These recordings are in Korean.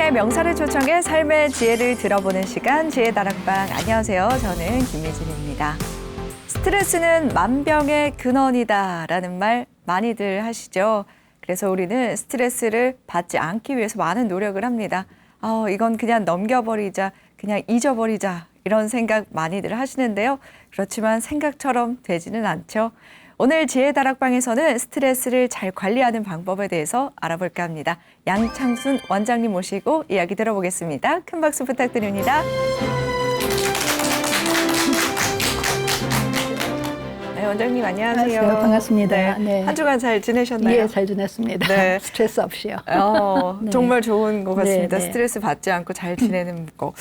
하나의 명사를 초청해 삶의 지혜를 들어보는 시간, 지혜다락방. 안녕하세요. 저는 김혜진입니다. 스트레스는 만병의 근원이다 라는 말 많이들 하시죠. 그래서 우리는 스트레스를 받지 않기 위해서 많은 노력을 합니다. 이건 그냥 넘겨버리자, 그냥 잊어버리자 이런 생각 많이들 하시는데요. 그렇지만 생각처럼 되지는 않죠. 오늘 지혜다락방에서는 스트레스를 잘 관리하는 방법에 대해서 알아볼까 합니다. 양창순 원장님 모시고 이야기 들어보겠습니다. 큰 박수 부탁드립니다. 네, 원장님 안녕하세요. 반갑습니다. 네. 한 주간 잘 지내셨나요? 예, 잘 지냈습니다. 네. 스트레스 없이요. 네. 정말 좋은 것 같습니다. 네, 네. 스트레스 받지 않고 잘 지내는 거.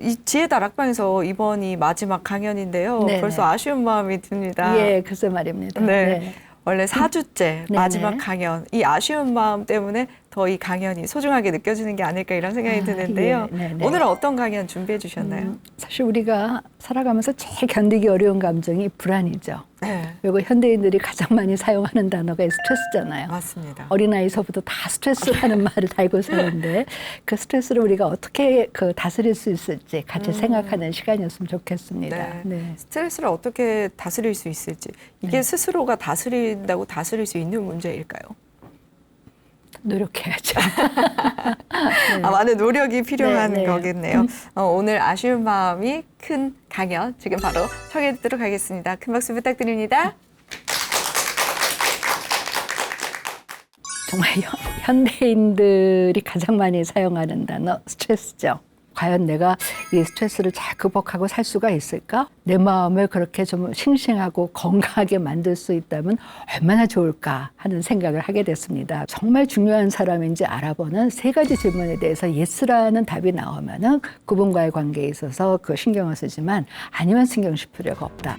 이 지혜다락방에서 이번이 마지막 강연인데요. 네, 벌써 네. 아쉬운 마음이 듭니다. 예, 글쎄 말입니다. 네. 원래 4주째 마지막 네. 강연, 이 아쉬운 마음 때문에 더 이 강연이 소중하게 느껴지는 게 아닐까 이런 생각이 드는데요. 예, 네, 네. 오늘은 어떤 강연 준비해 주셨나요? 사실 우리가 살아가면서 제일 견디기 어려운 감정이 불안이죠. 네, 그리고 현대인들이 가장 많이 사용하는 단어가 스트레스잖아요. 맞습니다. 어린아이서부터 다 스트레스라는 말을 달고 사는데 그 스트레스를 우리가 어떻게 다스릴 수 있을지 같이 생각하는 시간이었으면 좋겠습니다. 네. 네. 스트레스를 어떻게 다스릴 수 있을지, 이게 스스로가 다스린다고 다스릴 수 있는 문제일까요? 노력해야죠. 네. 많은 노력이 필요한 네, 네. 거겠네요. 오늘 아쉬운 마음이 큰 강연 지금 바로 청해 듣도록 하겠습니다. 큰 박수 부탁드립니다. 정말 현대인들이 가장 많이 사용하는 단어 스트레스죠. 과연 내가 이 스트레스를 잘 극복하고 살 수가 있을까? 내 마음을 그렇게 좀 싱싱하고 건강하게 만들 수 있다면 얼마나 좋을까 하는 생각을 하게 됐습니다. 정말 중요한 사람인지 알아보는 3가지 질문에 대해서 예스라는 답이 나오면은 그분과의 관계에 있어서 그 신경을 쓰지만 아니면 신경 쓸 필요가 없다.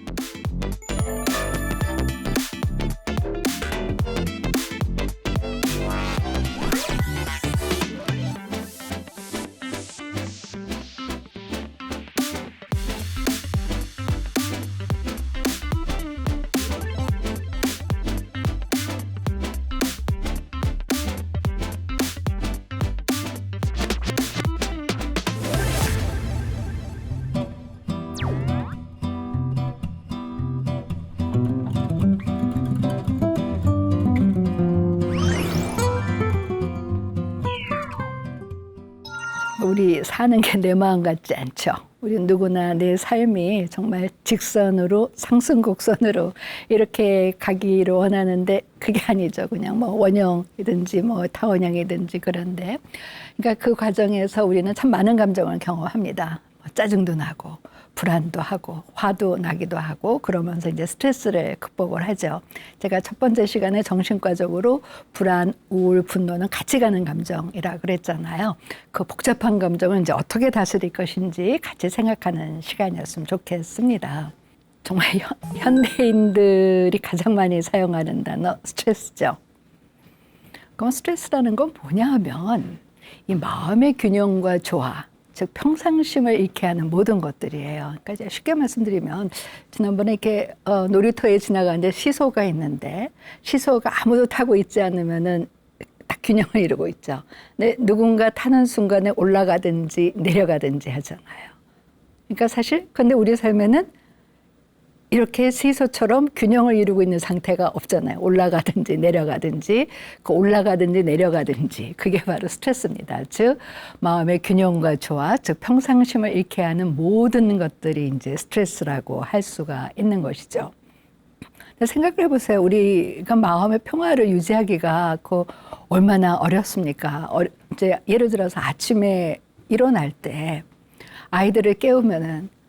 우리 사는 게 내 마음 같지 않죠. 우리 누구나 내 삶이 정말 직선으로 상승곡선으로 이렇게 가기를 원하는데 그게 아니죠. 그냥 뭐 원형이든지 뭐 타원형이든지 그런데 그러니까 그 과정에서 우리는 참 많은 감정을 경험합니다. 짜증도 나고 불안도 하고 화도 나기도 하고 그러면서 이제 스트레스를 극복을 하죠. 제가 첫 번째 시간에 정신과적으로 불안, 우울, 분노는 같이 가는 감정이라 그랬잖아요. 그 복잡한 감정을 이제 어떻게 다스릴 것인지 같이 생각하는 시간이었으면 좋겠습니다. 정말 현대인들이 가장 많이 사용하는 단어 스트레스죠. 그럼 스트레스라는 건 뭐냐 하면 이 마음의 균형과 조화, 즉 평상심을 잃게 하는 모든 것들이에요. 그러니까 이제 쉽게 말씀드리면 지난번에 이렇게 놀이터에 지나가는데 시소가 있는데 시소가 아무도 타고 있지 않으면은 딱 균형을 이루고 있죠. 근데 누군가 타는 순간에 올라가든지 내려가든지 하잖아요. 그러니까 사실 근데 우리 삶에는 이렇게 시소처럼 균형을 이루고 있는 상태가 없잖아요. 올라가든지 내려가든지, 그 올라가든지 내려가든지 그게 바로 스트레스입니다. 즉 마음의 균형과 조화, 즉 평상심을 잃게 하는 모든 것들이 이제 스트레스라고 할 수가 있는 것이죠. 생각을 해보세요. 우리가 마음의 평화를 유지하기가 얼마나 어렵습니까? 이제 예를 들어서 아침에 일어날 때 아이들을 깨우면은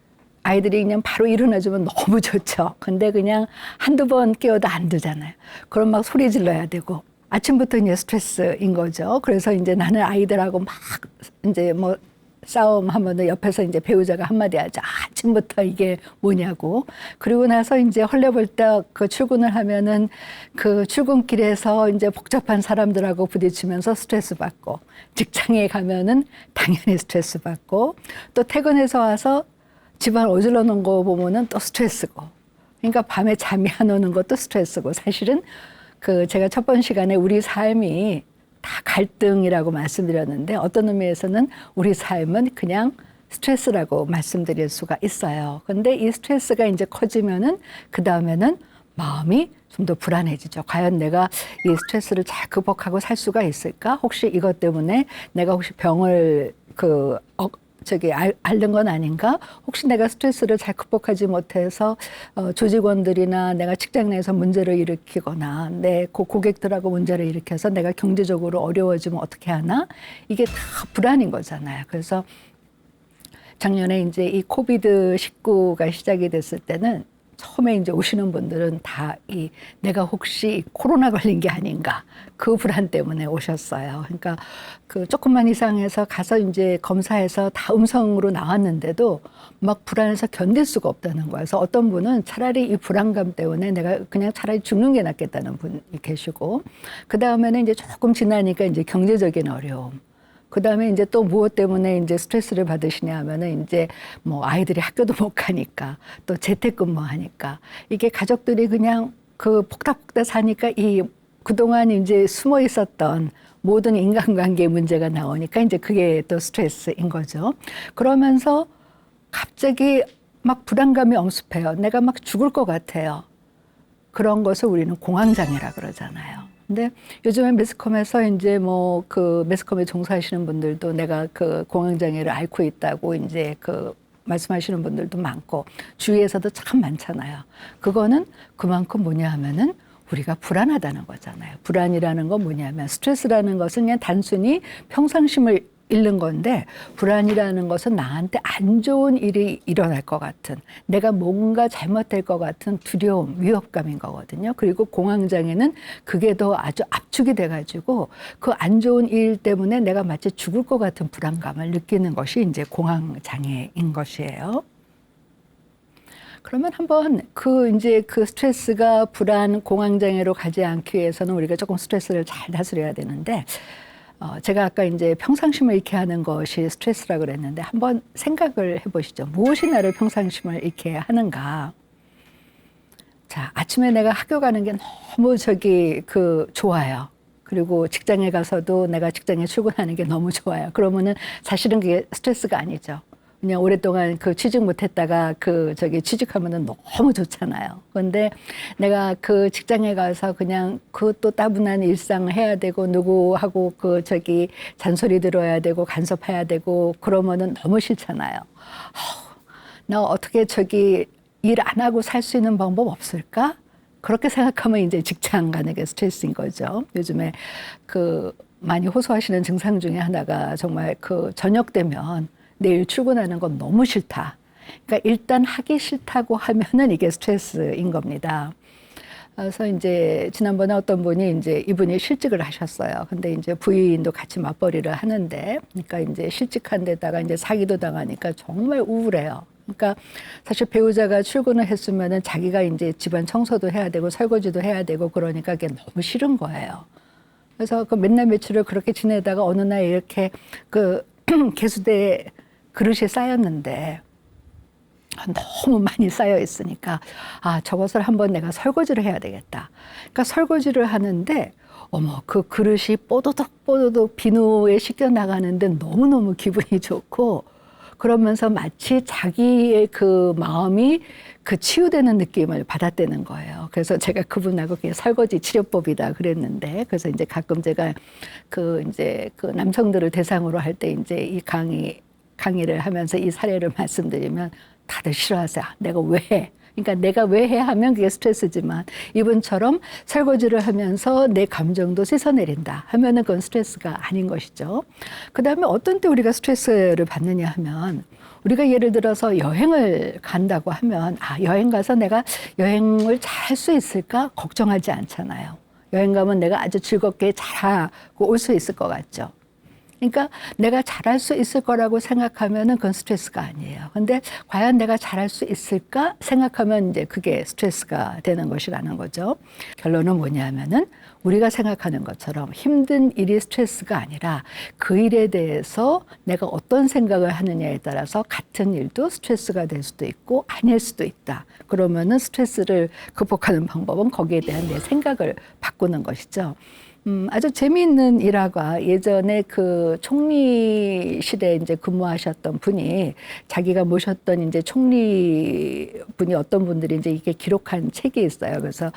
아이들이 그냥 바로 일어나주면 너무 좋죠. 근데 그냥 한두 번 깨워도 안 되잖아요. 그럼 막 소리 질러야 되고 아침부터 이제 스트레스인 거죠. 그래서 이제 나는 아이들하고 막 이제 뭐 싸움하면 옆에서 이제 배우자가 한마디 하죠. 아침부터 이게 뭐냐고. 그리고 나서 이제 헐레벌떡 그 출근을 하면은 그 출근길에서 이제 복잡한 사람들하고 부딪히면서 스트레스 받고 직장에 가면은 당연히 스트레스 받고 또 퇴근해서 와서 집안 어질러 놓은 거 보면은 또 스트레스고. 그러니까 밤에 잠이 안 오는 것도 스트레스고. 사실은 제가 첫 번 시간에 우리 삶이 다 갈등이라고 말씀드렸는데 어떤 의미에서는 우리 삶은 그냥 스트레스라고 말씀드릴 수가 있어요. 근데 이 스트레스가 이제 커지면은 그 다음에는 마음이 좀 더 불안해지죠. 과연 내가 이 스트레스를 잘 극복하고 살 수가 있을까? 혹시 이것 때문에 내가 혹시 병을 앓는 건 아닌가? 혹시 내가 스트레스를 잘 극복하지 못해서 조직원들이나 내가 직장 내에서 문제를 일으키거나 내 고객들하고 문제를 일으켜서 내가 경제적으로 어려워지면 어떻게 하나? 이게 다 불안인 거잖아요. 그래서 작년에 이제 이 코비드-19가 시작이 됐을 때는 처음에 이제 오시는 분들은 다 내가 혹시 코로나 걸린 게 아닌가 그 불안 때문에 오셨어요. 그러니까 그 조금만 이상해서 가서 이제 검사해서 다 음성으로 나왔는데도 막 불안해서 견딜 수가 없다는 거예요. 그래서 어떤 분은 차라리 이 불안감 때문에 내가 그냥 차라리 죽는 게 낫겠다는 분이 계시고, 그 다음에는 이제 조금 지나니까 이제 경제적인 어려움. 그 다음에 이제 또 무엇 때문에 이제 스트레스를 받으시냐 하면은 이제 뭐 아이들이 학교도 못 가니까 또 재택근무 하니까 이게 가족들이 그냥 그 폭닥폭닥 사니까 이 그동안 이제 숨어 있었던 모든 인간관계 문제가 나오니까 이제 그게 또 스트레스인 거죠. 그러면서 갑자기 막 불안감이 엄습해요. 내가 막 죽을 것 같아요. 그런 것을 우리는 공황장애라 그러잖아요. 근데 요즘에 매스컴에서 이제 뭐 그 매스컴에 종사하시는 분들도 내가 그 공황장애를 앓고 있다고 이제 그 말씀하시는 분들도 많고 주위에서도 참 많잖아요. 그거는 그만큼 뭐냐 하면은 우리가 불안하다는 거잖아요. 불안이라는 건 뭐냐면 스트레스라는 것은 그냥 단순히 평상심을 잃는 건데, 불안이라는 것은 나한테 안 좋은 일이 일어날 것 같은, 내가 뭔가 잘못될 것 같은 두려움, 위협감인 거거든요. 그리고 공황장애는 그게 더 아주 압축이 돼가지고 그 안 좋은 일 때문에 내가 마치 죽을 것 같은 불안감을 느끼는 것이 이제 공황장애인 것이에요. 그러면 한번 이제 그 스트레스가 불안, 공황장애로 가지 않기 위해서는 우리가 조금 스트레스를 잘 다스려야 되는데, 제가 아까 이제 평상심을 잃게 하는 것이 스트레스라고 그랬는데 한번 생각을 해보시죠. 무엇이 나를 평상심을 잃게 하는가? 자, 아침에 내가 학교 가는 게 너무 좋아요. 그리고 직장에 가서도 내가 직장에 출근하는 게 너무 좋아요. 그러면은 사실은 그게 스트레스가 아니죠. 그냥 오랫동안 취직 못했다가 취직하면은 너무 좋잖아요. 그런데 내가 그 직장에 가서 그냥 또 따분한 일상을 해야 되고 누구하고 잔소리 들어야 되고 간섭해야 되고 그러면은 너무 싫잖아요. 나 어떻게 일 안 하고 살 수 있는 방법 없을까? 그렇게 생각하면 이제 직장 가는 게 스트레스인 거죠. 요즘에 많이 호소하시는 증상 중에 하나가 정말 저녁 되면 내일 출근하는 건 너무 싫다. 그러니까 일단 하기 싫다고 하면은 이게 스트레스인 겁니다. 그래서 이제 지난번에 어떤 분이 이제 이분이 실직을 하셨어요. 근데 이제 부인도 같이 맞벌이를 하는데, 그러니까 이제 실직한 데다가 이제 사기도 당하니까 정말 우울해요. 그러니까 사실 배우자가 출근을 했으면은 자기가 이제 집안 청소도 해야 되고 설거지도 해야 되고 그러니까 그게 너무 싫은 거예요. 그래서 맨날 며칠을 그렇게 지내다가 어느 날 이렇게 개수대에 그릇이 쌓였는데 너무 많이 쌓여 있으니까 저것을 한번 내가 설거지를 해야 되겠다. 그러니까 설거지를 하는데 그 그릇이 뽀도독 비누에 씻겨 나가는데 너무너무 기분이 좋고, 그러면서 마치 자기의 마음이 치유되는 느낌을 받았다는 거예요. 그래서 제가 그분하고 그게 설거지 치료법이다 그랬는데, 그래서 이제 가끔 제가 남성들을 대상으로 할 때 이제 이 강의를 하면서 이 사례를 말씀드리면 다들 싫어하세요. 내가 왜 해? 그러니까 내가 왜 해 하면 그게 스트레스지만, 이분처럼 설거지를 하면서 내 감정도 씻어내린다 하면은 그건 스트레스가 아닌 것이죠. 그 다음에 어떤 때 우리가 스트레스를 받느냐 하면, 우리가 예를 들어서 여행을 간다고 하면 여행 가서 내가 여행을 잘 할 수 있을까 걱정하지 않잖아요. 여행 가면 내가 아주 즐겁게 잘하고 올 수 있을 것 같죠. 그러니까 내가 잘할 수 있을 거라고 생각하면은 그건 스트레스가 아니에요. 근데 과연 내가 잘할 수 있을까 생각하면 이제 그게 스트레스가 되는 것이라는 거죠. 결론은 뭐냐면은 우리가 생각하는 것처럼 힘든 일이 스트레스가 아니라 그 일에 대해서 내가 어떤 생각을 하느냐에 따라서 같은 일도 스트레스가 될 수도 있고 아닐 수도 있다. 그러면은 스트레스를 극복하는 방법은 거기에 대한 내 생각을 바꾸는 것이죠. 아주 재미있는 일화가 예전에 그 총리실에 이제 근무하셨던 분이 자기가 모셨던 이제 총리 분이 어떤 분들이 이제 이게 기록한 책이 있어요. 그래서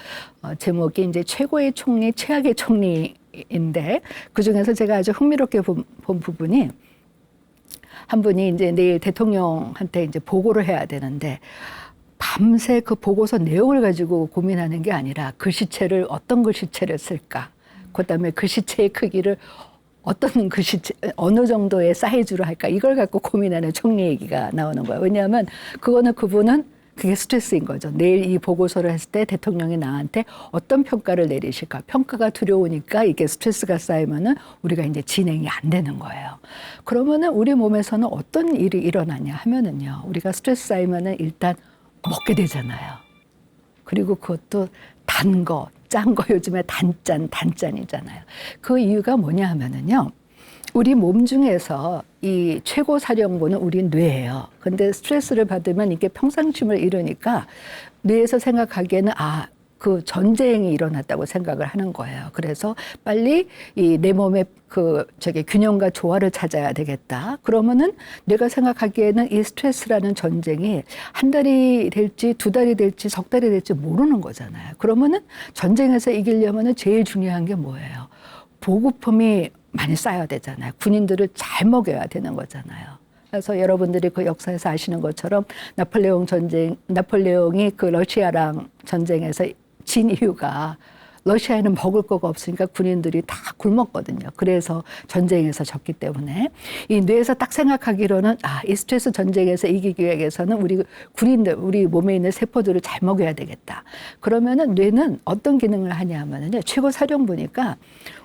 제목이 이제 최고의 총리, 최악의 총리인데 그 중에서 제가 아주 흥미롭게 본 부분이 한 분이 이제 내일 대통령한테 이제 보고를 해야 되는데 밤새 그 보고서 내용을 가지고 고민하는 게 아니라 글씨체를 어떤 글씨체를 쓸까? 그다음에 글씨체의 크기를 어떤 글씨체, 어느 정도의 사이즈로 할까? 이걸 갖고 고민하는 총리 얘기가 나오는 거예요. 왜냐하면 그분은 그게 스트레스인 거죠. 내일 이 보고서를 했을 때 대통령이 나한테 어떤 평가를 내리실까? 평가가 두려우니까 이게 스트레스가 쌓이면은 우리가 이제 진행이 안 되는 거예요. 그러면은 우리 몸에서는 어떤 일이 일어나냐 하면은요. 우리가 스트레스 쌓이면은 일단 먹게 되잖아요. 그리고 그것도 단 거, 짠 거 요즘에 단짠이잖아요. 그 이유가 뭐냐 하면은요. 우리 몸 중에서 이 최고 사령부는 우리 뇌예요. 근데 스트레스를 받으면 이게 평상심을 잃으니까 뇌에서 생각하기에는 그 전쟁이 일어났다고 생각을 하는 거예요. 그래서 빨리 이 내 몸의 균형과 조화를 찾아야 되겠다. 그러면은 내가 생각하기에는 이 스트레스라는 전쟁이 한 달이 될지 두 달이 될지 석 달이 될지 모르는 거잖아요. 그러면은 전쟁에서 이기려면은 제일 중요한 게 뭐예요? 보급품이 많이 쌓여야 되잖아요. 군인들을 잘 먹여야 되는 거잖아요. 그래서 여러분들이 그 역사에서 아시는 것처럼 나폴레옹이 그 러시아랑 전쟁에서 진 이유가 러시아에는 먹을 거가 없으니까 군인들이 다 굶었거든요. 그래서 전쟁에서 졌기 때문에 이 뇌에서 딱 생각하기로는 이 스트레스 전쟁에서 이기기 위해서는 우리 몸에 있는 세포들을 잘 먹여야 되겠다. 그러면은 뇌는 어떤 기능을 하냐면은요. 최고 사령부니까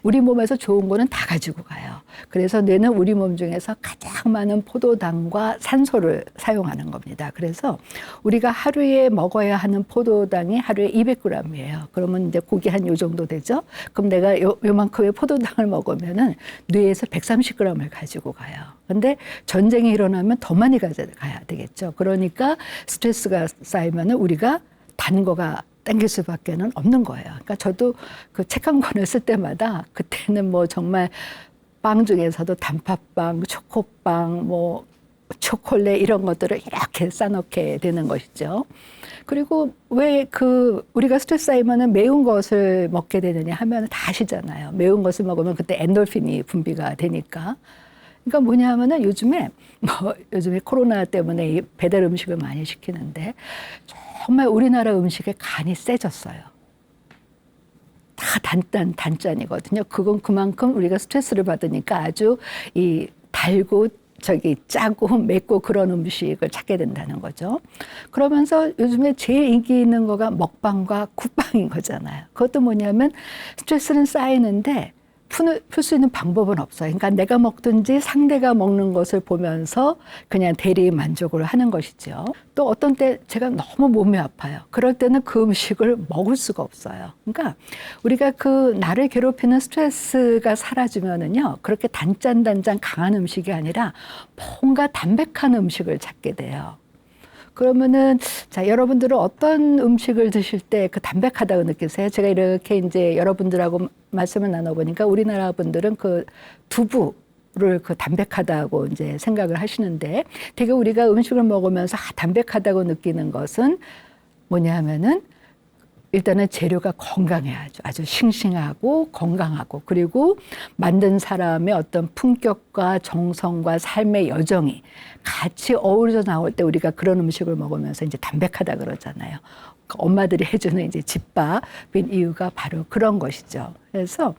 우리 몸에서 좋은 거는 다 가지고 가요. 그래서 뇌는 우리 몸 중에서 가장 많은 포도당과 산소를 사용하는 겁니다. 그래서 우리가 하루에 먹어야 하는 포도당이 하루에 200g이에요. 그러면 이제 고기 한 요 정도 되죠? 그럼 내가 요만큼의 포도당을 먹으면은 뇌에서 130g을 가지고 가요. 근데 전쟁이 일어나면 더 많이 가져가야 되겠죠. 그러니까 스트레스가 쌓이면은 우리가 단 거가 땡길 수밖에는 없는 거예요. 그러니까 저도 그 책 한 권을 쓸 때마다 그때는 뭐 정말 빵 중에서도 단팥빵, 초코빵, 뭐 초콜릿 이런 것들을 이렇게 싸놓게 되는 것이죠. 그리고 왜 우리가 스트레스 쌓이면은 매운 것을 먹게 되느냐 하면 다 아시잖아요. 매운 것을 먹으면 그때 엔돌핀이 분비가 되니까. 그러니까 뭐냐 하면은 요즘에 코로나 때문에 이 배달 음식을 많이 시키는데 정말 우리나라 음식에 간이 세졌어요. 다 단짠이거든요. 그건 그만큼 우리가 스트레스를 받으니까 아주 이 달고 짜고 맵고 그런 음식을 찾게 된다는 거죠. 그러면서 요즘에 제일 인기 있는 거가 먹방과 쿡방인 거잖아요. 그것도 뭐냐면 스트레스는 쌓이는데 풀 수 있는 방법은 없어요. 그러니까 내가 먹든지 상대가 먹는 것을 보면서 그냥 대리 만족을 하는 것이죠. 또 어떤 때 제가 너무 몸이 아파요. 그럴 때는 그 음식을 먹을 수가 없어요. 그러니까 우리가 나를 괴롭히는 스트레스가 사라지면은요, 그렇게 단짠 강한 음식이 아니라 뭔가 담백한 음식을 찾게 돼요. 그러면은 여러분들은 어떤 음식을 드실 때 그 담백하다고 느끼세요? 제가 이렇게 이제 여러분들하고 말씀을 나눠보니까 우리나라 분들은 그 두부를 담백하다고 이제 생각을 하시는데 되게 우리가 음식을 먹으면서 담백하다고 느끼는 것은 뭐냐 하면은 일단은 재료가 건강해야죠. 아주 싱싱하고 건강하고 그리고 만든 사람의 어떤 품격과 정성과 삶의 여정이 같이 어우러져 나올 때 우리가 그런 음식을 먹으면서 이제 담백하다 그러잖아요. 엄마들이 해주는 이제 집밥인 이유가 바로 그런 것이죠. 그래서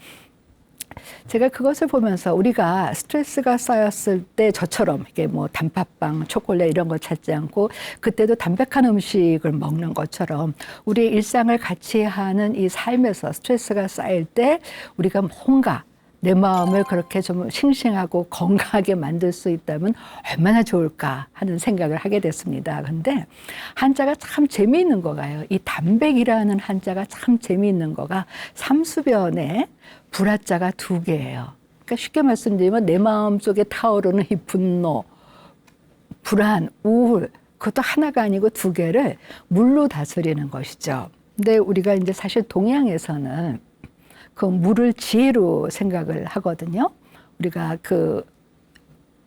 제가 그것을 보면서 우리가 스트레스가 쌓였을 때 저처럼 이게 뭐 단팥빵, 초콜릿 이런 거 찾지 않고 그때도 담백한 음식을 먹는 것처럼 우리 일상을 같이 하는 이 삶에서 스트레스가 쌓일 때 우리가 뭔가 내 마음을 그렇게 좀 싱싱하고 건강하게 만들 수 있다면 얼마나 좋을까 하는 생각을 하게 됐습니다. 근데 한자가 참 재미있는 거가요. 이 담백이라는 한자가 참 재미있는 거가 삼수변에 불화자가 2개예요. 그러니까 쉽게 말씀드리면 내 마음속에 타오르는 이 분노, 불안, 우울 그것도 하나가 아니고 2개를 물로 다스리는 것이죠. 근데 우리가 이제 사실 동양에서는 그 물을 지혜로 생각을 하거든요. 우리가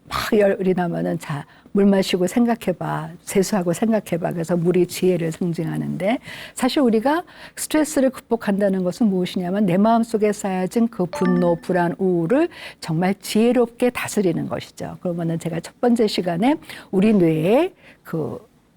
막 열이 나면은 자, 물 마시고 생각해봐. 세수하고 생각해봐. 그래서 물이 지혜를 상징하는데 사실 우리가 스트레스를 극복한다는 것은 무엇이냐면 내 마음속에 쌓여진 그 분노, 불안, 우울을 정말 지혜롭게 다스리는 것이죠. 그러면은 제가 첫 번째 시간에 우리 뇌에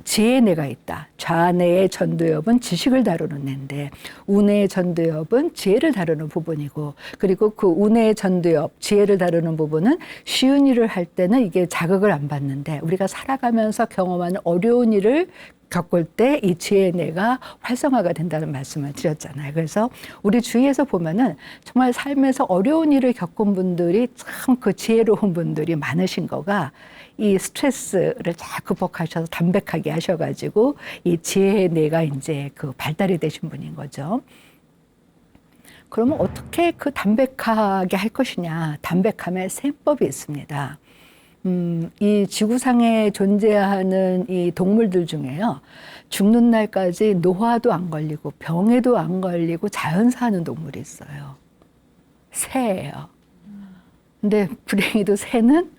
지혜의 뇌가 있다. 좌뇌의 전두엽은 지식을 다루는 뇌인데 우뇌의 전두엽은 지혜를 다루는 부분이고 그리고 그 우뇌의 전두엽, 지혜를 다루는 부분은 쉬운 일을 할 때는 이게 자극을 안 받는데 우리가 살아가면서 경험하는 어려운 일을 겪을 때 이 지혜의 뇌가 활성화가 된다는 말씀을 드렸잖아요. 그래서 우리 주위에서 보면은 정말 삶에서 어려운 일을 겪은 분들이 참 그 지혜로운 분들이 많으신 거가 이 스트레스를 잘 극복하셔서 담백하게 하셔가지고 이 지혜의 뇌가 이제 발달이 되신 분인 거죠. 그러면 어떻게 그 담백하게 할 것이냐? 담백함의 셈법이 있습니다. 이 지구상에 존재하는 이 동물들 중에요. 죽는 날까지 노화도 안 걸리고 병에도 안 걸리고 자연사하는 동물이 있어요. 새예요. 근데 불행히도 새는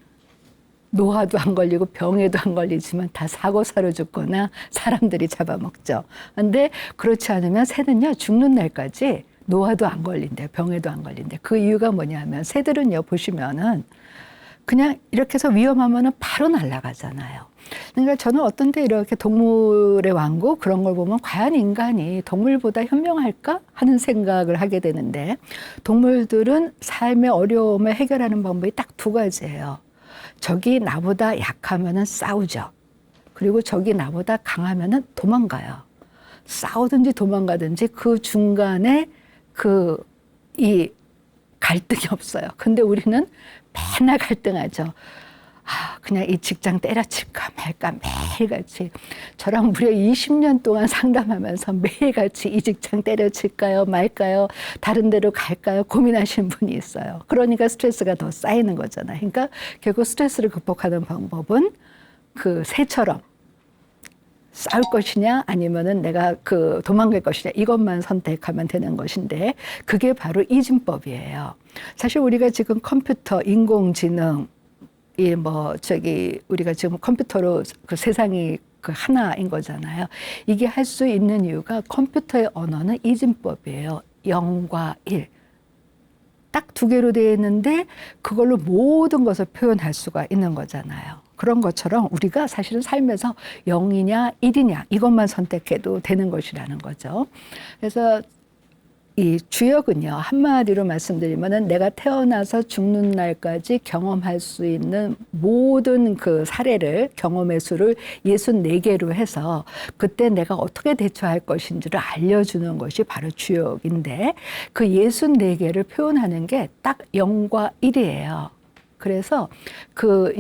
노화도 안 걸리고 병에도 안 걸리지만 다 사고사로 죽거나 사람들이 잡아먹죠. 근데 그렇지 않으면 새는요, 죽는 날까지 노화도 안 걸린대요. 병에도 안 걸린대요. 그 이유가 뭐냐면 새들은요, 보시면은 그냥 이렇게 해서 위험하면은 바로 날아가잖아요. 그러니까 저는 어떤 때 이렇게 동물의 왕국 그런 걸 보면 과연 인간이 동물보다 현명할까 하는 생각을 하게 되는데 동물들은 삶의 어려움을 해결하는 방법이 딱 두 가지예요. 적이 나보다 약하면은 싸우죠. 그리고 적이 나보다 강하면은 도망가요. 싸우든지 도망가든지 그 중간에 이 갈등이 없어요. 근데 우리는 맨날 갈등하죠. 그냥 이 직장 때려칠까 말까 매일같이 저랑 무려 20년 동안 상담하면서 매일같이 이 직장 때려칠까요 말까요 다른 데로 갈까요 고민하시는 분이 있어요. 그러니까 스트레스가 더 쌓이는 거잖아요. 그러니까 결국 스트레스를 극복하는 방법은 새처럼 싸울 것이냐 아니면은 내가 도망갈 것이냐 이것만 선택하면 되는 것인데 그게 바로 이진법이에요. 사실 우리가 지금 컴퓨터, 인공지능 우리가 지금 컴퓨터로 세상이 하나인 거잖아요. 이게 할 수 있는 이유가 컴퓨터의 언어는 이진법이에요. 0과 1. 딱 두 개로 되어 있는데 그걸로 모든 것을 표현할 수가 있는 거잖아요. 그런 것처럼 우리가 사실은 삶에서 0이냐 1이냐 이것만 선택해도 되는 것이라는 거죠. 그래서 이 주역은요, 한마디로 말씀드리면은 내가 태어나서 죽는 날까지 경험할 수 있는 모든 사례를, 경험의 수를 64개로 해서 그때 내가 어떻게 대처할 것인지를 알려주는 것이 바로 주역인데 그 64개를 표현하는 게 딱 0과 1이에요. 그래서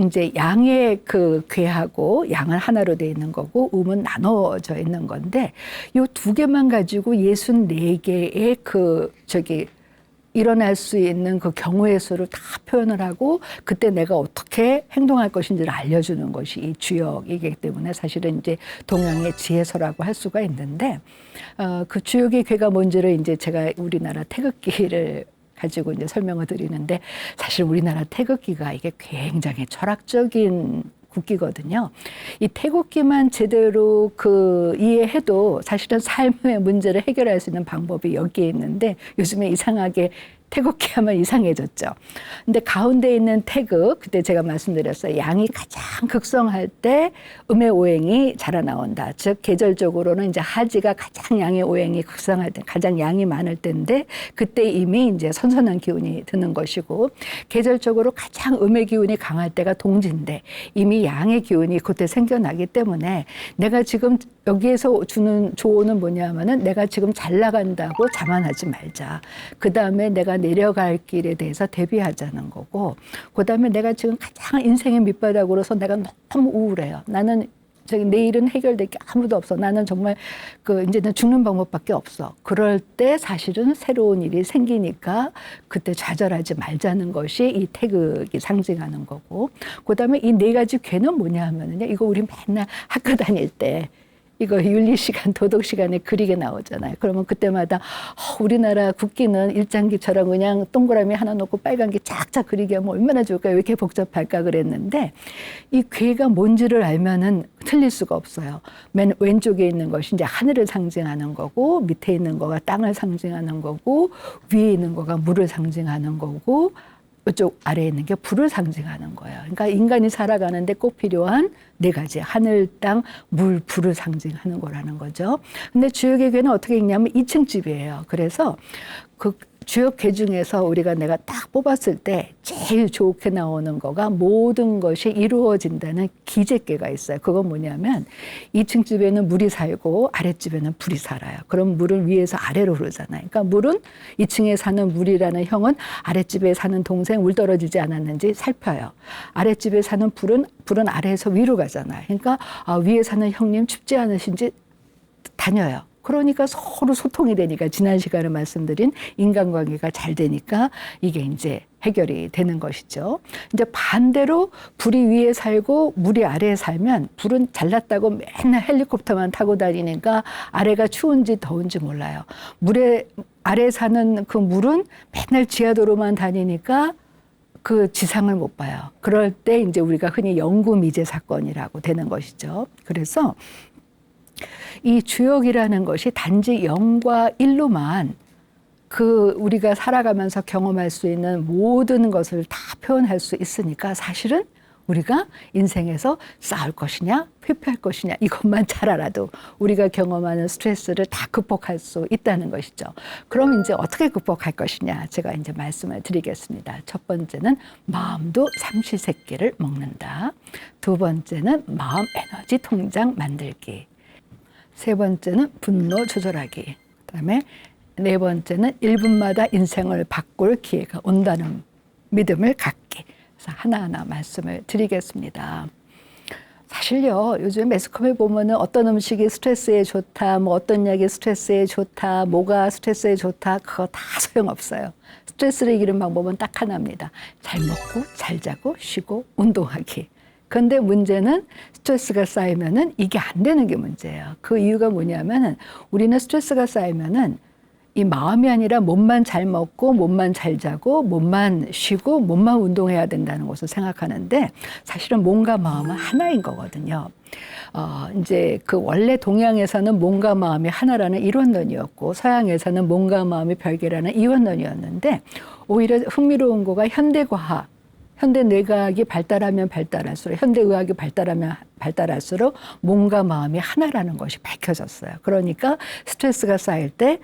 이제 양의 괴하고 양은 하나로 되어 있는 거고 음은 나눠져 있는 건데 요 두 개만 가지고 64개의 일어날 수 있는 경우의 수를 다 표현을 하고 그때 내가 어떻게 행동할 것인지를 알려주는 것이 이 주역이기 때문에 사실은 이제 동양의 지혜서라고 할 수가 있는데 그 주역의 괴가 뭔지를 이제 제가 우리나라 태극기를 가지고 이제 설명을 드리는데 사실 우리나라 태극기가 이게 굉장히 철학적인 국기거든요. 이 태극기만 제대로 이해해도 사실은 삶의 문제를 해결할 수 있는 방법이 여기에 있는데 요즘에 이상하게 태극기 하면 이상해졌죠. 근데 가운데 있는 태극, 그때 제가 말씀드렸어요. 양이 가장 극성할 때 음의 오행이 자라나온다. 즉 계절적으로는 이제 하지가 가장 양의 오행이 극성할 때, 가장 양이 많을 때인데 그때 이미 이제 선선한 기운이 드는 것이고 계절적으로 가장 음의 기운이 강할 때가 동지인데 이미 양의 기운이 그때 생겨나기 때문에 내가 지금 여기에서 주는 조언은 뭐냐면은 내가 지금 잘 나간다고 자만하지 말자. 그 다음에 내가 내려갈 길에 대해서 대비하자는 거고, 그 다음에 내가 지금 가장 인생의 밑바닥으로서 내가 너무 우울해요. 나는 내일은 해결될 게 아무도 없어. 나는 정말 이제는 죽는 방법밖에 없어. 그럴 때 사실은 새로운 일이 생기니까 그때 좌절하지 말자는 것이 이 태극이 상징하는 거고, 그 다음에 이 네 가지 괴는 뭐냐 하면은요, 이거 우리 맨날 학교 다닐 때 이거 윤리 시간, 도덕 시간에 그리게 나오잖아요. 그러면 그때마다 우리나라 국기는 일장기처럼 그냥 동그라미 하나 놓고 빨간 게 쫙쫙 그리게 하면 얼마나 좋을까요? 왜 이렇게 복잡할까 그랬는데 이 괴가 뭔지를 알면은 틀릴 수가 없어요. 맨 왼쪽에 있는 것이 이제 하늘을 상징하는 거고 밑에 있는 거가 땅을 상징하는 거고 위에 있는 거가 물을 상징하는 거고 이쪽 아래에 있는 게 불을 상징하는 거예요. 그러니까 인간이 살아가는데 꼭 필요한 네 가지, 하늘, 땅, 물, 불을 상징하는 거라는 거죠. 근데 주역의 괴는 어떻게 읽냐면 2층 집이에요. 그래서 그 주역 괴 중에서 우리가 내가 딱 뽑았을 때 제일 좋게 나오는 거가 모든 것이 이루어진다는 기재괴가 있어요. 그건 뭐냐면 2층 집에는 물이 살고 아랫집에는 불이 살아요. 그럼 물은 위에서 아래로 흐르잖아요. 그러니까 물은 2층에 사는 물이라는 형은 아랫집에 사는 동생 물 떨어지지 않았는지 살펴요. 아랫집에 사는 불은 아래에서 위로 가잖아요. 그러니까 위에 사는 형님 춥지 않으신지 다녀요. 그러니까 서로 소통이 되니까 지난 시간에 말씀드린 인간관계가 잘 되니까 이게 이제 해결이 되는 것이죠. 이제 반대로 불이 위에 살고 물이 아래에 살면 불은 잘났다고 맨날 헬리콥터만 타고 다니니까 아래가 추운지 더운지 몰라요. 아래에 사는 그 물은 맨날 지하도로만 다니니까 그 지상을 못 봐요. 그럴 때 이제 우리가 흔히 영구미제 사건이라고 되는 것이죠. 그래서 이 주역이라는 것이 단지 0과 1로만 그 우리가 살아가면서 경험할 수 있는 모든 것을 다 표현할 수 있으니까 사실은 우리가 인생에서 싸울 것이냐 회피할 것이냐 이것만 잘 알아도 우리가 경험하는 스트레스를 다 극복할 수 있다는 것이죠. 그럼 이제 어떻게 극복할 것이냐 제가 이제 말씀을 드리겠습니다. 첫 번째는 마음도 삼시세끼를 먹는다. 두 번째는 마음 에너지 통장 만들기. 세 번째는 분노 조절하기. 그다음에 네 번째는 1분마다 인생을 바꿀 기회가 온다는 믿음을 갖기. 그래서 하나하나 말씀을 드리겠습니다. 사실요, 요즘 매스컴에 보면은 어떤 음식이 스트레스에 좋다, 뭐 어떤 약이 스트레스에 좋다, 뭐가 스트레스에 좋다, 그거 다 소용없어요. 스트레스를 이기는 방법은 딱 하나입니다. 잘 먹고, 잘 자고, 쉬고, 운동하기. 그런데 문제는 스트레스가 쌓이면은 이게 안 되는 게 문제예요. 그 이유가 뭐냐면은 우리는 스트레스가 쌓이면은 이 마음이 아니라 몸만 잘 먹고 몸만 잘 자고 몸만 쉬고 몸만 운동해야 된다는 것을 생각하는데 사실은 몸과 마음은 하나인 거거든요. 이제 그 원래 동양에서는 몸과 마음이 하나라는 이원론이었고 서양에서는 몸과 마음이 별개라는 이원론이었는데 오히려 흥미로운 거가 현대과학 현대 뇌과학이 발달하면 발달할수록 현대의학이 발달하면 발달할수록 몸과 마음이 하나라는 것이 밝혀졌어요. 그러니까 스트레스가 쌓일 때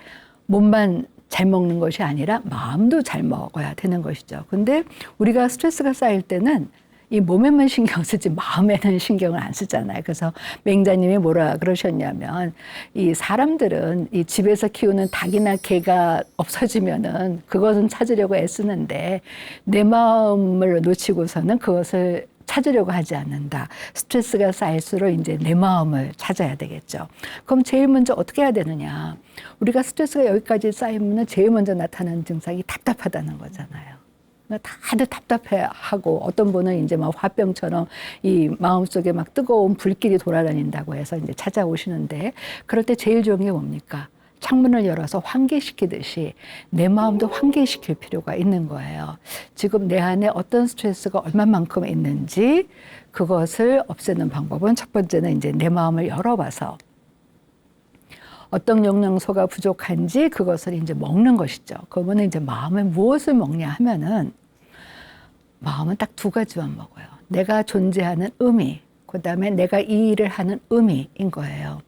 몸만 잘 먹는 것이 아니라 마음도 잘 먹어야 되는 것이죠. 근데 우리가 스트레스가 쌓일 때는 이 몸에만 신경 쓰지 마음에는 신경을 안 쓰잖아요. 그래서 맹자님이 뭐라 그러셨냐면 이 사람들은 이 집에서 키우는 닭이나 개가 없어지면은 그것은 찾으려고 애쓰는데 내 마음을 놓치고서는 그것을 찾으려고 하지 않는다. 스트레스가 쌓일수록 이제 내 마음을 찾아야 되겠죠. 그럼 제일 먼저 어떻게 해야 되느냐. 우리가 스트레스가 여기까지 쌓이면 제일 먼저 나타나는 증상이 답답하다는 거잖아요. 다들 답답해하고 어떤 분은 이제 막 화병처럼 이 마음속에 막 뜨거운 불길이 돌아다닌다고 해서 이제 찾아오시는데 그럴 때 제일 좋은 게 뭡니까? 창문을 열어서 환기시키듯이 내 마음도 환기시킬 필요가 있는 거예요. 지금 내 안에 어떤 스트레스가 얼마만큼 있는지 그것을 없애는 방법은 첫 번째는 이제 내 마음을 열어봐서 어떤 영양소가 부족한지 그것을 이제 먹는 것이죠. 그러면 이제 마음에 무엇을 먹냐 하면은 마음은 딱 두 가지만 먹어요. 내가 존재하는 의미, 그다음에 내가 이 일을 하는 의미인 거예요.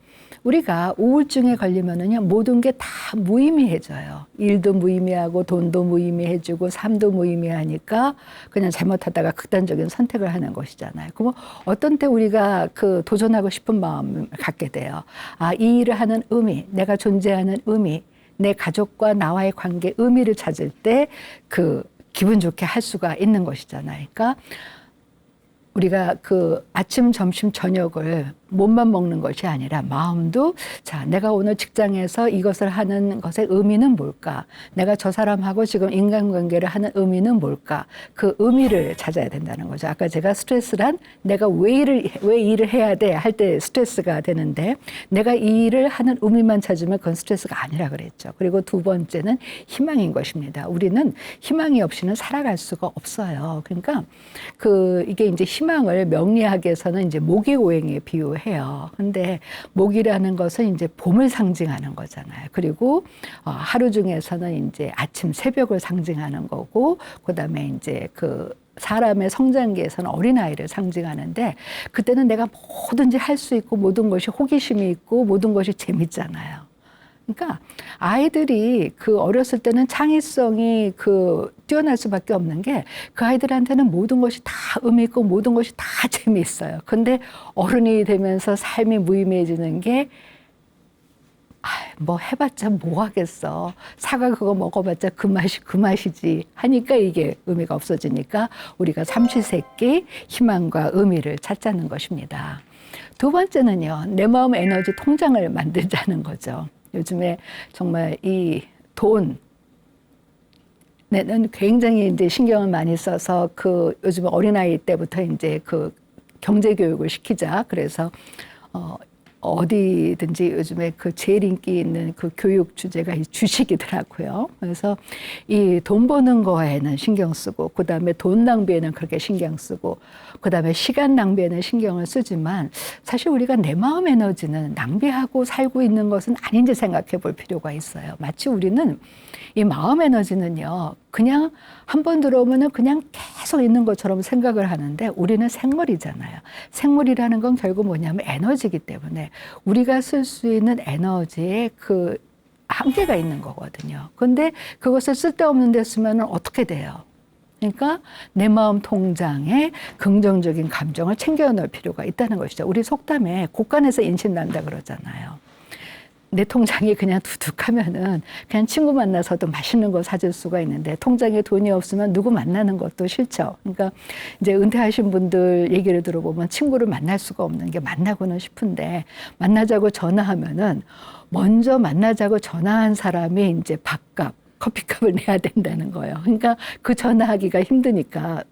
우리가 우울증에 걸리면은요, 모든 게 다 무의미해져요. 일도 무의미하고 돈도 무의미해지고 삶도 무의미하니까 그냥 잘못하다가 극단적인 선택을 하는 것이잖아요. 그럼 어떤 때 우리가 그 도전하고 싶은 마음을 갖게 돼요. 이 일을 하는 의미, 내가 존재하는 의미, 내 가족과 나와의 관계 의미를 찾을 때 그 기분 좋게 할 수가 있는 것이잖아요. 그러니까 우리가 그 아침, 점심, 저녁을 몸만 먹는 것이 아니라 마음도 자, 내가 오늘 직장에서 이것을 하는 것의 의미는 뭘까? 내가 저 사람하고 지금 인간관계를 하는 의미는 뭘까? 그 의미를 찾아야 된다는 거죠. 아까 제가 스트레스란 내가 왜 일을 해야 돼? 할 때 스트레스가 되는데 내가 이 일을 하는 의미만 찾으면 그건 스트레스가 아니라 그랬죠. 그리고 두 번째는 희망인 것입니다. 우리는 희망이 없이는 살아갈 수가 없어요. 그러니까 이게 이제 희망을 명리학에서는 이제 모기고행에 비유해요. 근데 모기라는 것은 이제 봄을 상징하는 거잖아요. 그리고 하루 중에서는 이제 아침 새벽을 상징하는 거고, 그다음에 이제 사람의 성장기에서는 어린아이를 상징하는데, 그때는 내가 뭐든지 할 수 있고 모든 것이 호기심이 있고 모든 것이 재밌잖아요. 그러니까 아이들이 어렸을 때는 창의성이 뛰어날 수밖에 없는 게 그 아이들한테는 모든 것이 다 의미 있고 모든 것이 다 재미있어요. 근데 어른이 되면서 삶이 무의미해지는 게 뭐 해봤자 뭐 하겠어. 사과 그거 먹어봤자 그 맛이지 하니까 이게 의미가 없어지니까 우리가 삼시세끼 희망과 의미를 찾자는 것입니다. 두 번째는요, 내 마음 에너지 통장을 만들자는 거죠. 요즘에 정말 이 돈, 내는 굉장히 이제 신경을 많이 써서 요즘 어린아이 때부터 이제 경제 교육을 시키자. 그래서 어디든지 요즘에 제일 인기 있는 교육 주제가 이 주식이더라고요. 그래서 이 돈 버는 거에는 신경 쓰고, 그 다음에 돈 낭비에는 그렇게 신경 쓰고, 그 다음에 시간 낭비에는 신경을 쓰지만 사실 우리가 내 마음 에너지는 낭비하고 살고 있는 것은 아닌지 생각해 볼 필요가 있어요. 마치 우리는 이 마음 에너지는요, 그냥 한 번 들어오면은 그냥 계속 있는 것처럼 생각을 하는데 우리는 생물이잖아요. 생물이라는 건 결국 뭐냐면 에너지이기 때문에 우리가 쓸 수 있는 에너지에 한계가 있는 거거든요. 근데 그것을 쓸데없는 데 쓰면 어떻게 돼요? 그러니까 내 마음 통장에 긍정적인 감정을 챙겨 넣을 필요가 있다는 것이죠. 우리 속담에 곳간에서 인신난다 그러잖아요. 내 통장이 그냥 두둑하면은 그냥 친구 만나서도 맛있는 거 사줄 수가 있는데, 통장에 돈이 없으면 누구 만나는 것도 싫죠. 그러니까 이제 은퇴하신 분들 얘기를 들어보면 친구를 만날 수가 없는 게 만나고는 싶은데, 만나자고 전화하면은 먼저 만나자고 전화한 사람이 이제 밥값, 커피값을 내야 된다는 거예요. 그러니까 전화하기가 힘드니까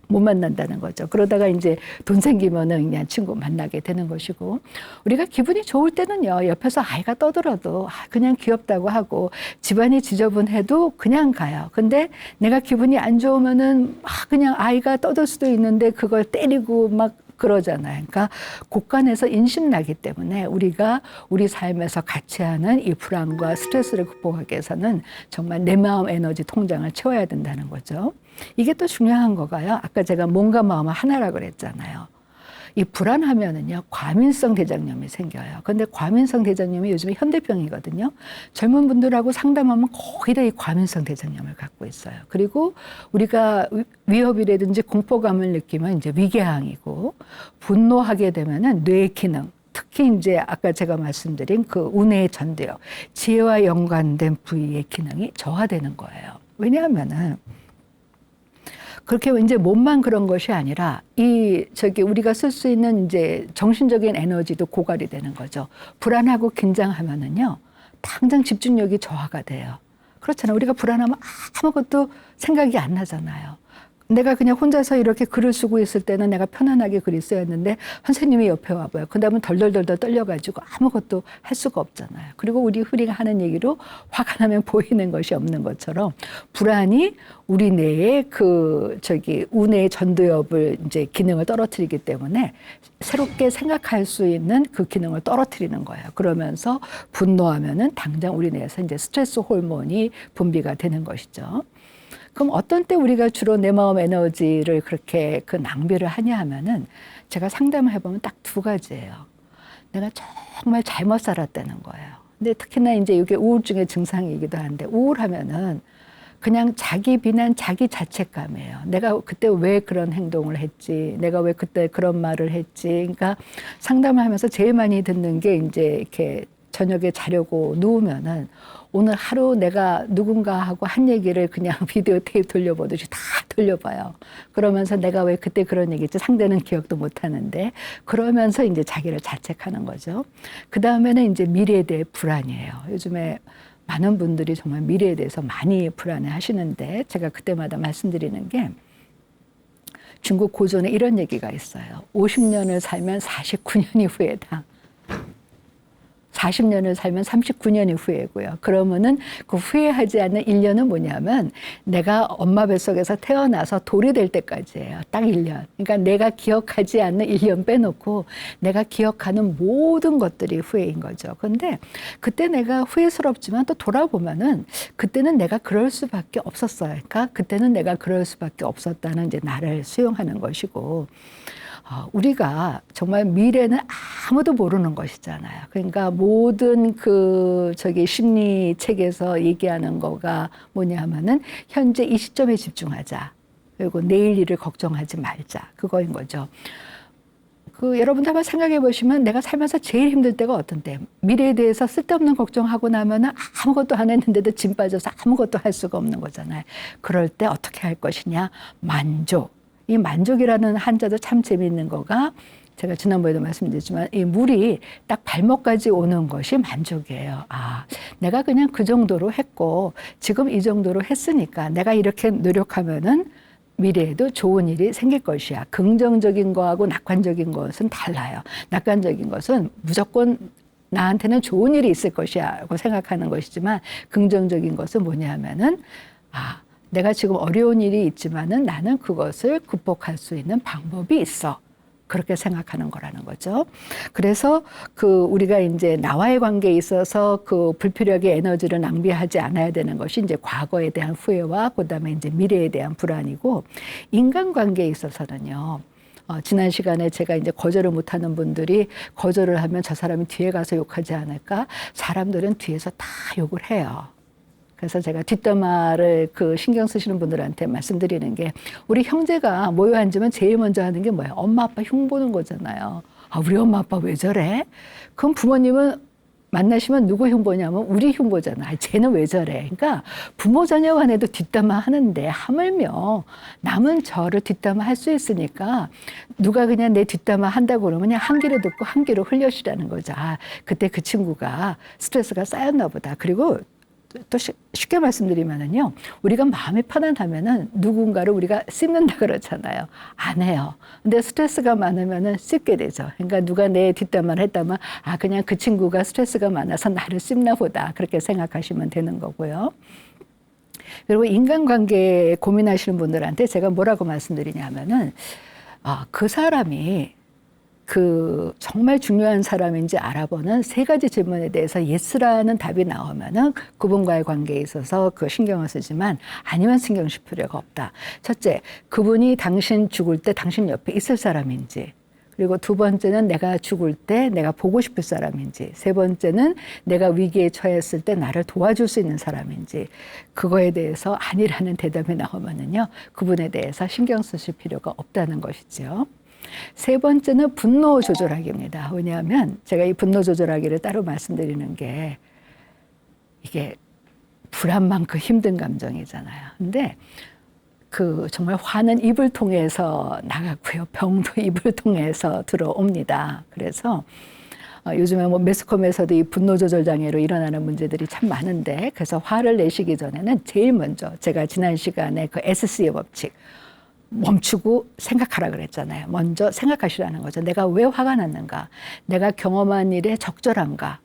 못 만난다는 거죠. 그러다가 이제 돈 생기면은 그냥 친구 만나게 되는 것이고, 우리가 기분이 좋을 때는요, 옆에서 아이가 떠들어도 그냥 귀엽다고 하고, 집안이 지저분해도 그냥 가요. 근데 내가 기분이 안 좋으면은 그냥 아이가 떠들 수도 있는데 그걸 때리고 막 그러잖아요. 그러니까 곳간에서 인신나기 때문에 우리가 우리 삶에서 같이 하는 이 불안과 스트레스를 극복하기 위해서는 정말 내 마음 에너지 통장을 채워야 된다는 거죠. 이게 또 중요한 거가요. 아까 제가 몸과 마음은 하나라 그랬잖아요. 이 불안하면은요, 과민성 대장염이 생겨요. 근데 과민성 대장염이 요즘에 현대병이거든요. 젊은 분들하고 상담하면 거의 다 이 과민성 대장염을 갖고 있어요. 그리고 우리가 위협이라든지 공포감을 느끼면 이제 위궤양이고, 분노하게 되면은 뇌 기능, 특히 이제 아까 제가 말씀드린 우뇌 전두엽, 지혜와 연관된 부위의 기능이 저하되는 거예요. 왜냐하면은 그렇게 이제 몸만 그런 것이 아니라 우리가 쓸 수 있는 이제 정신적인 에너지도 고갈이 되는 거죠. 불안하고 긴장하면은요, 당장 집중력이 저하가 돼요. 그렇잖아요. 우리가 불안하면 아무것도 생각이 안 나잖아요. 내가 그냥 혼자서 이렇게 글을 쓰고 있을 때는 내가 편안하게 글을 써야 했는데 선생님이 옆에 와봐요. 그 다음에 덜덜덜덜 떨려가지고 아무것도 할 수가 없잖아요. 그리고 우리 흔히가 하는 얘기로 화가 나면 보이는 것이 없는 것처럼 불안이 우리 뇌의 우뇌 전두엽을 이제 기능을 떨어뜨리기 때문에 새롭게 생각할 수 있는 그 기능을 떨어뜨리는 거예요. 그러면서 분노하면은 당장 우리 뇌에서 이제 스트레스 호르몬이 분비가 되는 것이죠. 그럼 어떤 때 우리가 주로 내 마음 에너지를 그렇게 낭비를 하냐 하면은 제가 상담을 해보면 딱 두 가지예요. 내가 정말 잘못 살았다는 거예요. 근데 특히나 이제 이게 우울증의 증상이기도 한데, 우울하면은 그냥 자기 비난, 자기 자책감이에요. 내가 그때 왜 그런 행동을 했지? 내가 왜 그때 그런 말을 했지? 그러니까 상담을 하면서 제일 많이 듣는 게 이제 이렇게 저녁에 자려고 누우면은 오늘 하루 내가 누군가하고 한 얘기를 그냥 비디오 테이프 돌려보듯이 다 돌려봐요. 그러면서 내가 왜 그때 그런 얘기했지? 상대는 기억도 못 하는데. 그러면서 이제 자기를 자책하는 거죠. 그 다음에는 이제 미래에 대해 불안이에요. 요즘에 많은 분들이 정말 미래에 대해서 많이 불안해 하시는데 제가 그때마다 말씀드리는 게 중국 고전에 이런 얘기가 있어요. 50년을 살면 49년이 후회다. 40년을 살면 39년이 후회고요. 그러면은 그 후회하지 않는 1년은 뭐냐면 내가 엄마 뱃속에서 태어나서 돌이 될 때까지예요. 딱 1년. 그러니까 내가 기억하지 않는 1년 빼놓고 내가 기억하는 모든 것들이 후회인 거죠. 그런데 그때 내가 후회스럽지만 또 돌아보면은 그때는 내가 그럴 수밖에 없었어요. 그러니까 그때는 내가 그럴 수밖에 없었다는 이제 나를 수용하는 것이고 우리가 정말 미래는 아무도 모르는 것이잖아요. 그러니까 모든 심리 책에서 얘기하는 거가 뭐냐 하면은 현재 이 시점에 집중하자. 그리고 내일 일을 걱정하지 말자. 그거인 거죠. 여러분도 한번 생각해 보시면 내가 살면서 제일 힘들 때가 어떤 때? 미래에 대해서 쓸데없는 걱정하고 나면은 아무것도 안 했는데도 짐 빠져서 아무것도 할 수가 없는 거잖아요. 그럴 때 어떻게 할 것이냐? 만족. 이 만족이라는 한자도 참 재미있는 거가 제가 지난번에도 말씀드렸지만 이 물이 딱 발목까지 오는 것이 만족이에요. 내가 그냥 그 정도로 했고 지금 이 정도로 했으니까 내가 이렇게 노력하면은 미래에도 좋은 일이 생길 것이야. 긍정적인 거하고 낙관적인 것은 달라요. 낙관적인 것은 무조건 나한테는 좋은 일이 있을 것이야라고 생각하는 것이지만 긍정적인 것은 뭐냐면은 내가 지금 어려운 일이 있지만은 나는 그것을 극복할 수 있는 방법이 있어. 그렇게 생각하는 거라는 거죠. 그래서 우리가 이제 나와의 관계에 있어서 불필요하게 에너지를 낭비하지 않아야 되는 것이 이제 과거에 대한 후회와 그다음에 이제 미래에 대한 불안이고 인간관계에 있어서는요. 지난 시간에 제가 이제 거절을 못하는 분들이 거절을 하면 저 사람이 뒤에 가서 욕하지 않을까? 사람들은 뒤에서 다 욕을 해요. 그래서 제가 뒷담화를 신경 쓰시는 분들한테 말씀드리는 게 우리 형제가 모여 앉으면 제일 먼저 하는 게 뭐예요? 엄마 아빠 흉 보는 거잖아요. 우리 엄마 아빠 왜 저래? 그럼 부모님은 만나시면 누구 흉 보냐면 우리 흉 보잖아. 쟤는 왜 저래? 그러니까 부모 자녀 간에도 뒷담화 하는데 하물며 남은 저를 뒷담화 할 수 있으니까 누가 그냥 내 뒷담화 한다고 그러면 그냥 한 귀로 듣고 한 귀로 흘려시라는 거죠. 그때 그 친구가 스트레스가 쌓였나 보다. 그리고 또 쉽게 말씀드리면은요, 우리가 마음이 편안하면은 누군가를 우리가 씹는다 그러잖아요. 안 해요. 근데 스트레스가 많으면은 씹게 되죠. 그러니까 누가 내 뒷담화를 했다면, 그냥 그 친구가 스트레스가 많아서 나를 씹나 보다. 그렇게 생각하시면 되는 거고요. 그리고 인간관계에 고민하시는 분들한테 제가 뭐라고 말씀드리냐면은, 그 사람이 정말 중요한 사람인지 알아보는 3가지 질문에 대해서 예스라는 답이 나오면은 그분과의 관계에 있어서 신경을 쓰지만 아니면 신경 쓸 필요가 없다. 첫째, 그분이 당신 죽을 때 당신 옆에 있을 사람인지. 그리고 2번째는 내가 죽을 때 내가 보고 싶을 사람인지. 3번째는 내가 위기에 처했을 때 나를 도와줄 수 있는 사람인지. 그거에 대해서 아니라는 대답이 나오면은요, 그분에 대해서 신경 쓰실 필요가 없다는 것이죠. 3번째는 분노 조절하기입니다. 왜냐하면 제가 이 분노 조절하기를 따로 말씀드리는 게 이게 불안만큼 힘든 감정이잖아요. 근데 정말 화는 입을 통해서 나갔고요. 병도 입을 통해서 들어옵니다. 그래서 요즘에 매스컴에서도 이 분노 조절 장애로 일어나는 문제들이 참 많은데 그래서 화를 내시기 전에는 제일 먼저 제가 지난 시간에 SC의 법칙 멈추고 생각하라 그랬잖아요. 먼저 생각하시라는 거죠. 내가 왜 화가 났는가? 내가 경험한 일에 적절한가?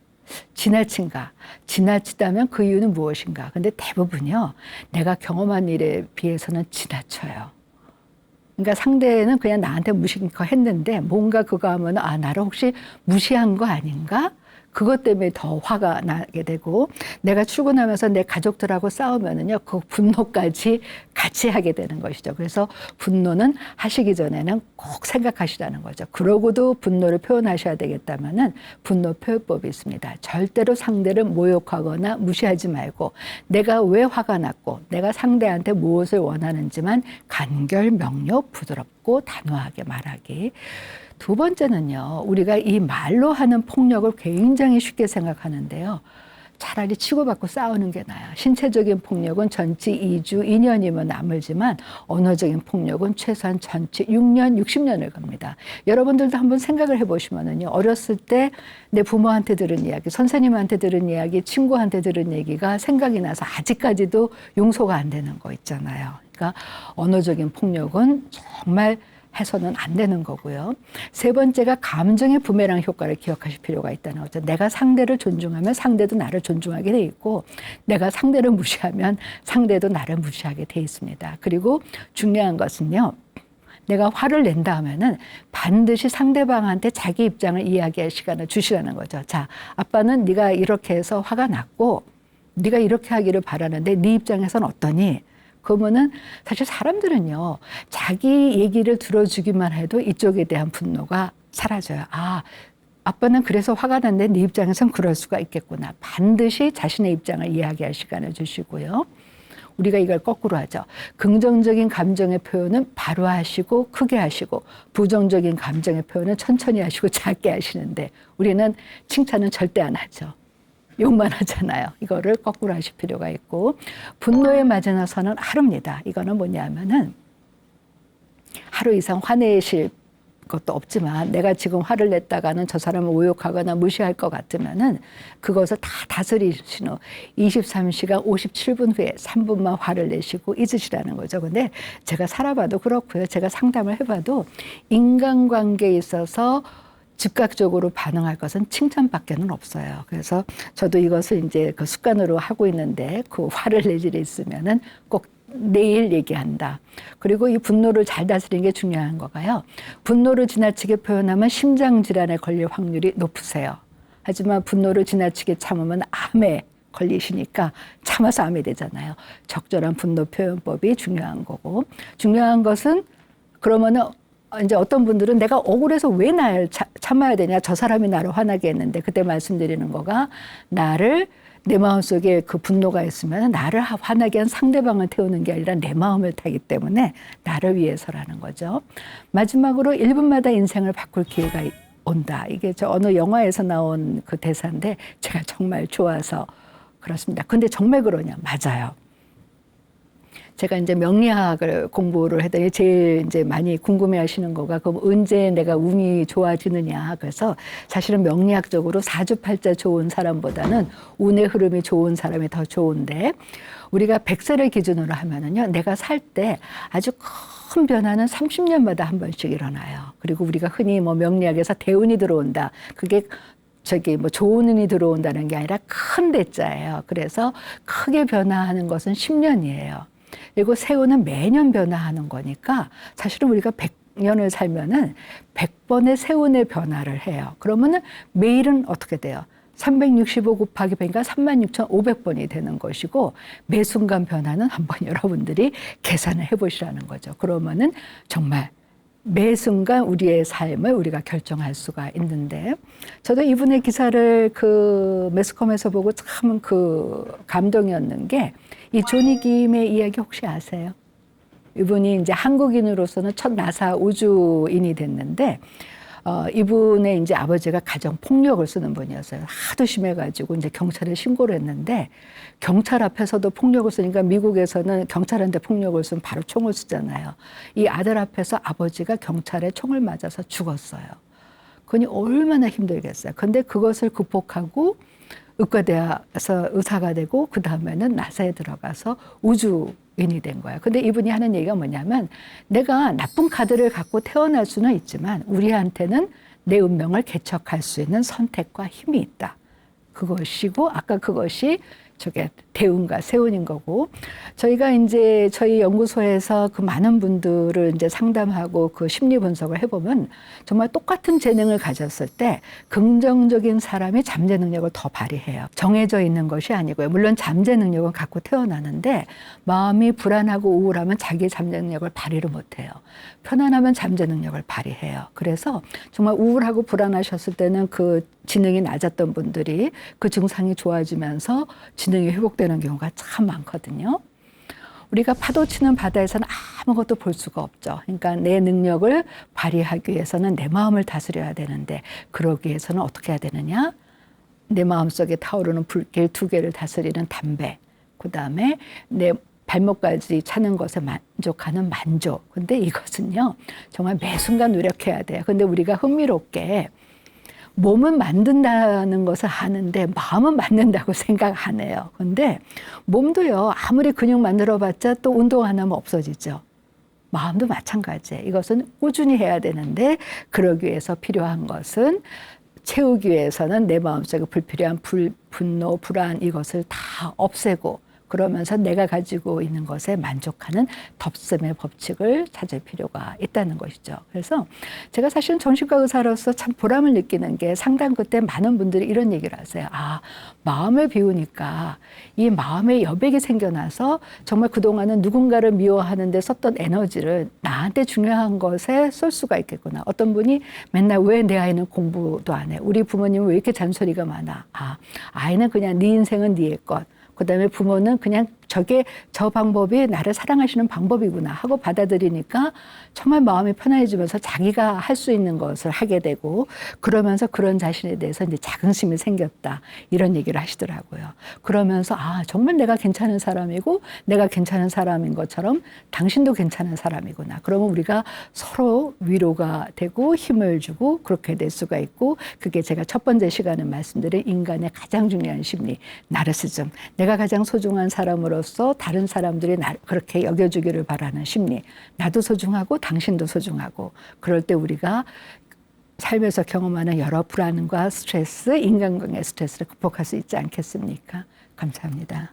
지나친가? 지나치다면 그 이유는 무엇인가? 근데 대부분요, 내가 경험한 일에 비해서는 지나쳐요. 그러니까 상대는 그냥 나한테 무심코 했는데 뭔가 그거 하면 나를 혹시 무시한 거 아닌가? 그것 때문에 더 화가 나게 되고 내가 출근하면서 내 가족들하고 싸우면은요, 그 분노까지 같이 하게 되는 것이죠. 그래서 분노는 하시기 전에는 꼭 생각하시라는 거죠. 그러고도 분노를 표현하셔야 되겠다면은 분노 표현법이 있습니다. 절대로 상대를 모욕하거나 무시하지 말고 내가 왜 화가 났고 내가 상대한테 무엇을 원하는지만 간결, 명료, 부드럽고 단호하게 말하기. 두 번째는요, 우리가 이 말로 하는 폭력을 굉장히 쉽게 생각하는데요. 차라리 치고받고 싸우는 게 나아요. 신체적인 폭력은 전치 2주, 2년이면 나물지만 언어적인 폭력은 최소한 전치 6년, 60년을 갑니다. 여러분들도 한번 생각을 해보시면은요. 어렸을 때 내 부모한테 들은 이야기, 선생님한테 들은 이야기, 친구한테 들은 얘기가 생각이 나서 아직까지도 용서가 안 되는 거 있잖아요. 그러니까 언어적인 폭력은 정말 해서는 안 되는 거고요. 세 번째가 감정의 부메랑 효과를 기억하실 필요가 있다는 거죠. 내가 상대를 존중하면 상대도 나를 존중하게 돼 있고, 내가 상대를 무시하면 상대도 나를 무시하게 돼 있습니다. 그리고 중요한 것은요, 내가 화를 낸다 하면은 반드시 상대방한테 자기 입장을 이야기할 시간을 주시라는 거죠. 자, 아빠는 네가 이렇게 해서 화가 났고, 네가 이렇게 하기를 바라는데 네 입장에서는 어떠니? 그러면은 사실 사람들은요, 자기 얘기를 들어주기만 해도 이쪽에 대한 분노가 사라져요. 아, 아빠는 그래서 화가 났는데 네 입장에선 그럴 수가 있겠구나. 반드시 자신의 입장을 이야기할 시간을 주시고요. 우리가 이걸 거꾸로 하죠. 긍정적인 감정의 표현은 바로 하시고 크게 하시고, 부정적인 감정의 표현은 천천히 하시고 작게 하시는데, 우리는 칭찬은 절대 안 하죠. 욕만 하잖아요. 이거를 거꾸로 하실 필요가 있고, 분노에 맞은 선은 하루입니다. 이거는 뭐냐면은 하루 이상 화내실 것도 없지만 내가 지금 화를 냈다가는 저 사람을 모욕하거나 무시할 것 같으면은 그것을 다 다스리신 후 23시간 57분 후에 3분만 화를 내시고 잊으시라는 거죠. 근데 제가 살아봐도 그렇고요. 제가 상담을 해봐도 인간관계에 있어서 즉각적으로 반응할 것은 칭찬밖에는 없어요. 그래서 저도 이것을 이제 그 습관으로 하고 있는데, 그 화를 낼 일이 있으면은 꼭 내일 얘기한다. 그리고 이 분노를 잘 다스리는 게 중요한 거가요. 분노를 지나치게 표현하면 심장 질환에 걸릴 확률이 높으세요. 하지만 분노를 지나치게 참으면 암에 걸리시니까 참아서 암이 되잖아요. 적절한 분노 표현법이 중요한 거고, 중요한 것은 그러면은 이제 어떤 분들은 내가 억울해서 왜 나를 참아야 되냐, 저 사람이 나를 화나게 했는데, 그때 말씀드리는 거가 나를, 내 마음속에 그 분노가 있으면 나를 화나게 한 상대방을 태우는 게 아니라 내 마음을 타기 때문에 나를 위해서라는 거죠. 마지막으로 1분마다 인생을 바꿀 기회가 온다. 이게 저 어느 영화에서 나온 그 대사인데 제가 정말 좋아서 그렇습니다. 근데 정말 그러냐? 맞아요. 제가 이제 명리학을 공부를 했더니 제일 이제 많이 궁금해 하시는 거가, 그럼 언제 내가 운이 좋아지느냐. 그래서 사실은 명리학적으로 사주팔자 좋은 사람보다는 운의 흐름이 좋은 사람이 더 좋은데, 우리가 100세를 기준으로 하면은요, 내가 살 때 아주 큰 변화는 30년마다 한 번씩 일어나요. 그리고 우리가 흔히 뭐 명리학에서 대운이 들어온다. 그게 저기 뭐 좋은 운이 들어온다는 게 아니라 큰 대자예요. 그래서 크게 변화하는 것은 10년이에요. 그리고 세운은 매년 변화하는 거니까 사실은 우리가 100년을 살면은 100번의 세운의 변화를 해요. 그러면은 매일은 어떻게 돼요? 365 곱하기 100이니까 36,500번이 되는 것이고, 매 순간 변화는 한번 여러분들이 계산을 해보시라는 거죠. 그러면은 정말 매 순간 우리의 삶을 우리가 결정할 수가 있는데, 저도 이분의 기사를 그 매스컴에서 보고 참 그 감동이었는 게, 이 조니 김의 이야기 혹시 아세요? 이분이 이제 한국인으로서는 첫 나사 우주인이 됐는데, 이분의 이제 아버지가 가정 폭력을 쓰는 분이었어요. 하도 심해가지고 이제 경찰에 신고를 했는데, 경찰 앞에서도 폭력을 쓰니까 미국에서는 경찰한테 폭력을 쓰면 바로 총을 쓰잖아요. 이 아들 앞에서 아버지가 경찰에 총을 맞아서 죽었어요. 그니 얼마나 힘들겠어요. 근데 그것을 극복하고 의과대학에서 의사가 되고, 그 다음에는 나사에 들어가서 우주인이 된 거예요. 근데 이분이 하는 얘기가 뭐냐면, 내가 나쁜 카드를 갖고 태어날 수는 있지만 우리한테는 내 운명을 개척할 수 있는 선택과 힘이 있다. 그것이고, 아까 그것이 저게 대운과 세운인 거고, 저희가 이제 저희 연구소에서 그 많은 분들을 이제 상담하고 그 심리 분석을 해보면 정말 똑같은 재능을 가졌을 때 긍정적인 사람이 잠재 능력을 더 발휘해요. 정해져 있는 것이 아니고요. 물론 잠재 능력은 갖고 태어나는데, 마음이 불안하고 우울하면 자기 잠재 능력을 발휘를 못해요. 편안하면 잠재 능력을 발휘해요. 그래서 정말 우울하고 불안하셨을 때는 그 지능이 낮았던 분들이 그 증상이 좋아지면서 지능이 회복되는 경우가 참 많거든요. 우리가 파도 치는 바다에서는 아무것도 볼 수가 없죠. 그러니까 내 능력을 발휘하기 위해서는 내 마음을 다스려야 되는데 그러기 위해서는 어떻게 해야 되느냐? 내 마음속에 타오르는 불길 2개를 다스리는 담배, 그다음에 내 발목까지 차는 것에 만족하는 만족. 근데 이것은요, 정말 매 순간 노력해야 돼요. 근데 우리가 흥미롭게 몸은 만든다는 것을 아는데 마음은 만든다고 생각 안 해요. 근데 몸도요, 아무리 근육 만들어봤자 또 운동 안 하면 없어지죠. 마음도 마찬가지예요. 이것은 꾸준히 해야 되는데 그러기 위해서 필요한 것은 채우기 위해서는 내 마음속에 불필요한 분노, 불안 이것을 다 없애고 그러면서 내가 가지고 있는 것에 만족하는 덥셈의 법칙을 찾을 필요가 있다는 것이죠. 그래서 제가 사실은 정신과 의사로서 참 보람을 느끼는 게 상담 끝에 많은 분들이 이런 얘기를 하세요. 아, 마음을 비우니까 이 마음에 여백이 생겨나서 정말 그동안은 누군가를 미워하는 데 썼던 에너지를 나한테 중요한 것에 쏠 수가 있겠구나. 어떤 분이 맨날 왜 내 아이는 공부도 안 해? 우리 부모님은 왜 이렇게 잔소리가 많아? 아, 아이는 그냥 네 인생은 네의 것. 그다음에 부모는 그냥 저 방법이 나를 사랑하시는 방법이구나 하고 받아들이니까 정말 마음이 편해지면서 자기가 할 수 있는 것을 하게 되고 그러면서 그런 자신에 대해서 이제 자긍심이 생겼다 이런 얘기를 하시더라고요. 그러면서 아, 정말 내가 괜찮은 사람이고 내가 괜찮은 사람인 것처럼 당신도 괜찮은 사람이구나. 그러면 우리가 서로 위로가 되고 힘을 주고 그렇게 될 수가 있고 그게 제가 첫 번째 시간에 말씀드린 인간의 가장 중요한 심리 나르시즘. 내가 가장 소중한 사람으로 다른 사람들이 날 그렇게 여겨주기를 바라는 심리. 나도 소중하고 당신도 소중하고 그럴 때 우리가 삶에서 경험하는 여러 불안과 스트레스, 인간관계 스트레스를 극복할 수 있지 않겠습니까? 감사합니다.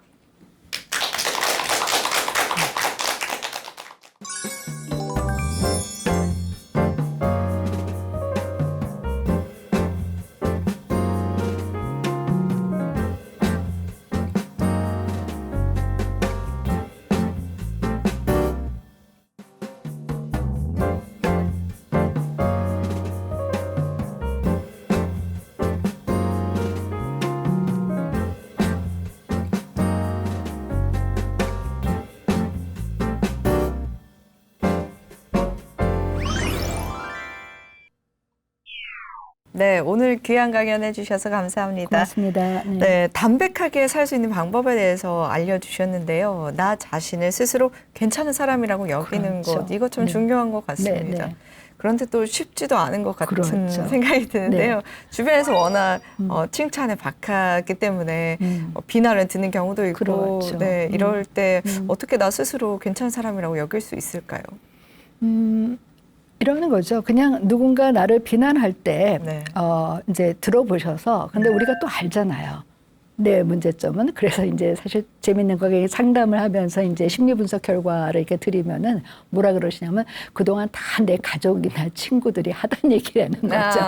네, 오늘 귀한 강연 해주셔서 감사합니다. 고맙습니다. 네, 담백하게 살 수 있는 방법에 대해서 알려주셨는데요. 나 자신을 스스로 괜찮은 사람이라고 여기는 그렇죠. 것, 이것 좀 네. 중요한 것 같습니다. 네, 네. 그런데 또 쉽지도 않은 것 같은 그렇죠. 생각이 드는데요. 네. 주변에서 워낙 칭찬에 박하기 때문에 비난을 듣는 경우도 있고, 그렇죠. 네, 이럴 때 어떻게 나 스스로 괜찮은 사람이라고 여길 수 있을까요? 이러는 거죠. 그냥 누군가 나를 비난할 때, 네. 이제 들어보셔서, 근데 우리가 또 알잖아요. 내 문제점은. 그래서 이제 사실 재밌는 거게 상담을 하면서 이제 심리 분석 결과를 이렇게 드리면은 뭐라 그러시냐면 그동안 다 내 가족이나 친구들이 하던 얘기라는 거죠.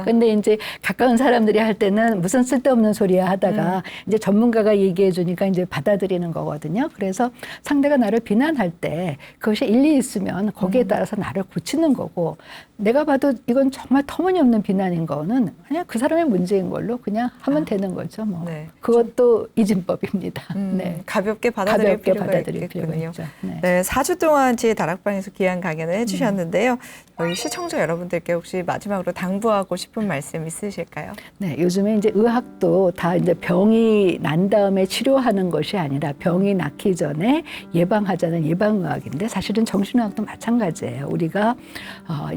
근데 이제 가까운 사람들이 할 때는 무슨 쓸데없는 소리야 하다가 이제 전문가가 얘기해 주니까 이제 받아들이는 거거든요. 그래서 상대가 나를 비난할 때 그것이 일리 있으면 거기에 따라서 나를 고치는 거고 내가 봐도 이건 정말 터무니없는 비난인 거는 그냥 그 사람의 문제인 걸로 그냥 하면 되는 거죠. 뭐. 네. 그것도 이진법입니다. 네. 가볍게 받아들일 가볍게 필요가 받아들일 있겠군요. 필요가 있죠. 네. 네, 4주 동안 지혜 다락방에서 귀한 강연을 해주셨는데요. 저희 시청자 여러분들께 혹시 마지막으로 당부하고 싶은 말씀 있으실까요? 네, 요즘에 이제 의학도 다 이제 병이 난 다음에 치료하는 것이 아니라 병이 낫기 전에 예방하자는 예방의학인데 사실은 정신의학도 마찬가지예요. 우리가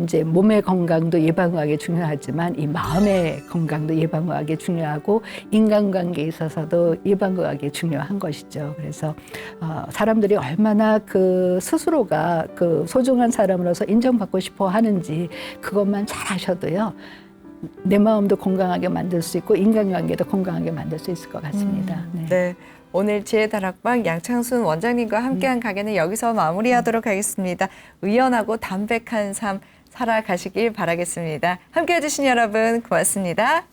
이제 몸의 건강도 예방의학이 중요하지만 이 마음의 건강도 예방의학이 중요하고 인간관계에 있어서도 예방의학이 중요한 것이죠. 그래서 사람들이 얼마나 그 스스로가 그 소중한 사람으로서 인정받고 싶어 하는지 그것만 잘 하셔도요. 내 마음도 건강하게 만들 수 있고 인간관계도 건강하게 만들 수 있을 것 같습니다. 네. 오늘 지혜 다락방 양창순 원장님과 함께한 강연은 여기서 마무리하도록 하겠습니다. 의연하고 담백한 삶 살아가시길 바라겠습니다. 함께해 주신 여러분 고맙습니다.